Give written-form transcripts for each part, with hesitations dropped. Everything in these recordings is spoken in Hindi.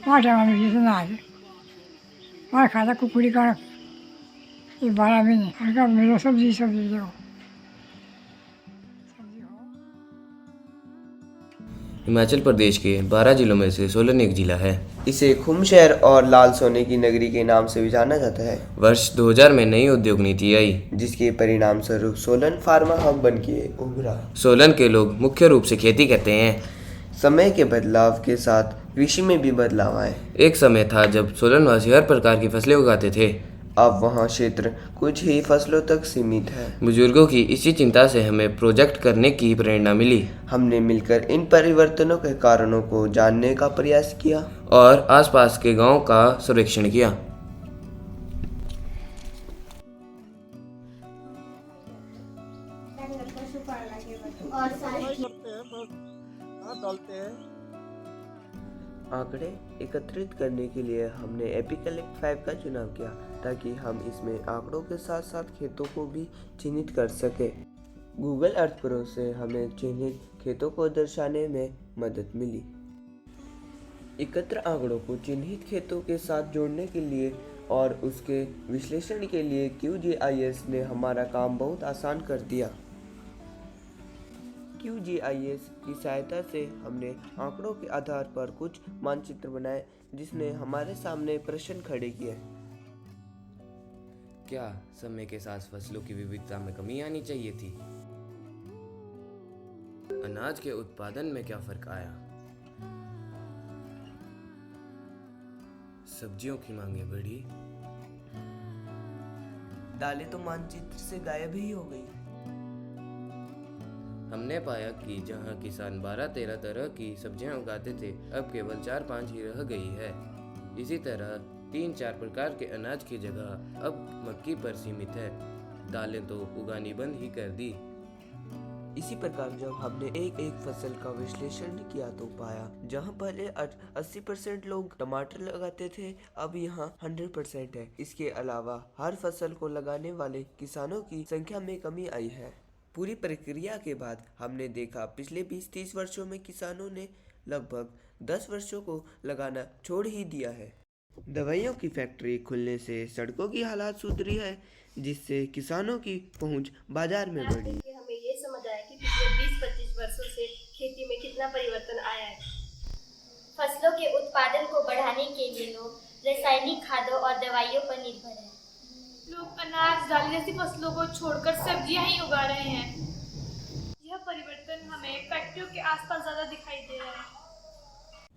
वाटा आम्ही तिथं नाही मार खाता कुकुडी का ये बड़ा भी नहीं हल्का मेरा सब्जी सब्जी दो सब्जी हो हिमाचल प्रदेश के 12 जिलों में से सोलन एक जिला है। इसे खुम शहर और लाल सोने की नगरी के नाम से भी जाना जाता है, वर्ष 2000 में नई उद्योग नीति आई, जिसके परिणाम स्वरूप सोलन फार्मा हब बन के उभरा। सोलन के लोग मुख्य रूप से खेती करते हैं। समय के बदलाव के साथ कृषि में भी बदलाव आए। एक समय था जब सोलनवासी हर प्रकार की फसलें उगाते थे। अब वहाँ क्षेत्र कुछ ही फसलों तक सीमित है। बुजुर्गों की इसी चिंता से हमें प्रोजेक्ट करने की प्रेरणा मिली हमने मिलकर इन परिवर्तनों के कारणों को जानने का प्रयास किया और आसपास के गांव का सर्वेक्षण किया। आंकड़े एकत्रित करने के लिए हमने एपिकलेक्ट 5 का चुनाव किया ताकि हम इसमें आंकड़ों के साथ साथ खेतों को भी चिन्हित कर सके। गूगल अर्थ प्रो से हमें चिन्हित खेतों को दर्शाने में मदद मिली। एकत्र आंकड़ों को चिन्हित खेतों के साथ जोड़ने के लिए और उसके विश्लेषण के लिए QGIS ने हमारा काम बहुत आसान कर दिया। QGIS की सहायता से हमने आंकड़ों के आधार पर कुछ मानचित्र बनाए जिसने हमारे सामने प्रश्न खड़े किए। क्या समय के साथ फसलों की विविधता में कमी आनी चाहिए थी? अनाज के उत्पादन में क्या फर्क आया? सब्जियों की मांगें बढ़ी। दालें तो मानचित्र से गायब ही हो गई। हमने पाया कि जहां किसान 12-13 तरह की सब्जियां उगाते थे, अब केवल 4-5 ही रह गई है। इसी तरह 3-4 प्रकार के अनाज की जगह अब मक्की पर सीमित है। दालें तो उगानी बंद ही कर दी। इसी प्रकार जब हमने एक एक फसल का विश्लेषण किया तो पाया जहां पहले 80% लोग टमाटर लगाते थे, अब यहाँ 100% है। इसके अलावा हर फसल को लगाने वाले किसानों की संख्या में कमी आई है। पूरी प्रक्रिया के बाद हमने देखा पिछले 20-30 वर्षों में किसानों ने लगभग 10 वर्षों को लगाना छोड़ ही दिया है। दवाइयों की फैक्ट्री खुलने से सड़कों की हालात सुधरी है, जिससे किसानों की पहुंच बाजार में बढ़ी। हमें ये समझ आया कि पिछले 20-25 वर्षों से खेती में कितना परिवर्तन आया है। फसलों के उत्पादन को बढ़ाने के लिए लोग रासायनिक खादों और दवाइयों पर निर्भर हैं। लोग अनाज दाल जैसी फसलों को छोड़कर सब्जियां ही उगा रहे हैं। यह परिवर्तन हमें फैक्ट्रियों के आसपास ज्यादा दिखाई दे रहा है।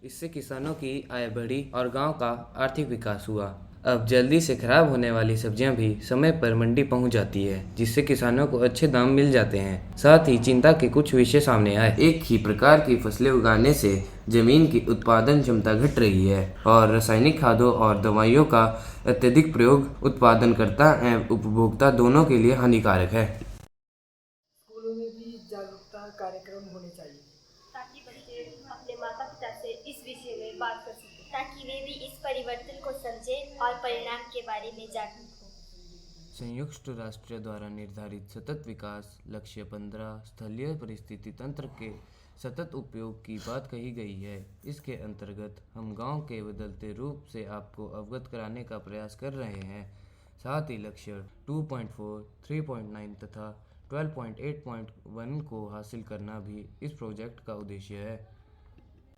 इससे किसानों की आय बढ़ी और गांव का आर्थिक विकास हुआ। अब जल्दी से खराब होने वाली सब्जियां भी समय पर मंडी पहुंच जाती है, जिससे किसानों को अच्छे दाम मिल जाते हैं। साथ ही चिंता के कुछ विषय सामने आए। एक ही प्रकार की फसलें उगाने से जमीन की उत्पादन क्षमता घट रही है और रासायनिक खादों और दवाइयों का अत्यधिक प्रयोग उत्पादनकर्ता एवं उपभोक्ता दोनों के लिए हानिकारक है। स्कूलों में भी जागरूकता कार्यक्रम होने चाहिए ताकि बच्चे अपने माता पिता से इस विषय में बात कर सकें, ताकि वे भी इस परिवर्तन को समझें और परिणाम के बारे में जागरूक हों। संयुक्त राष्ट्र द्वारा निर्धारित सतत विकास लक्ष्य 15 स्थलीय परिस्थिति तंत्र के सतत उपयोग की बात कही गई है। इसके अंतर्गत हम गांव के बदलते रूप से आपको अवगत कराने का प्रयास कर रहे हैं। साथ ही लक्ष्य 2.4, 3.9 तथा 12.8.1 को हासिल करना भी इस प्रोजेक्ट का उद्देश्य है।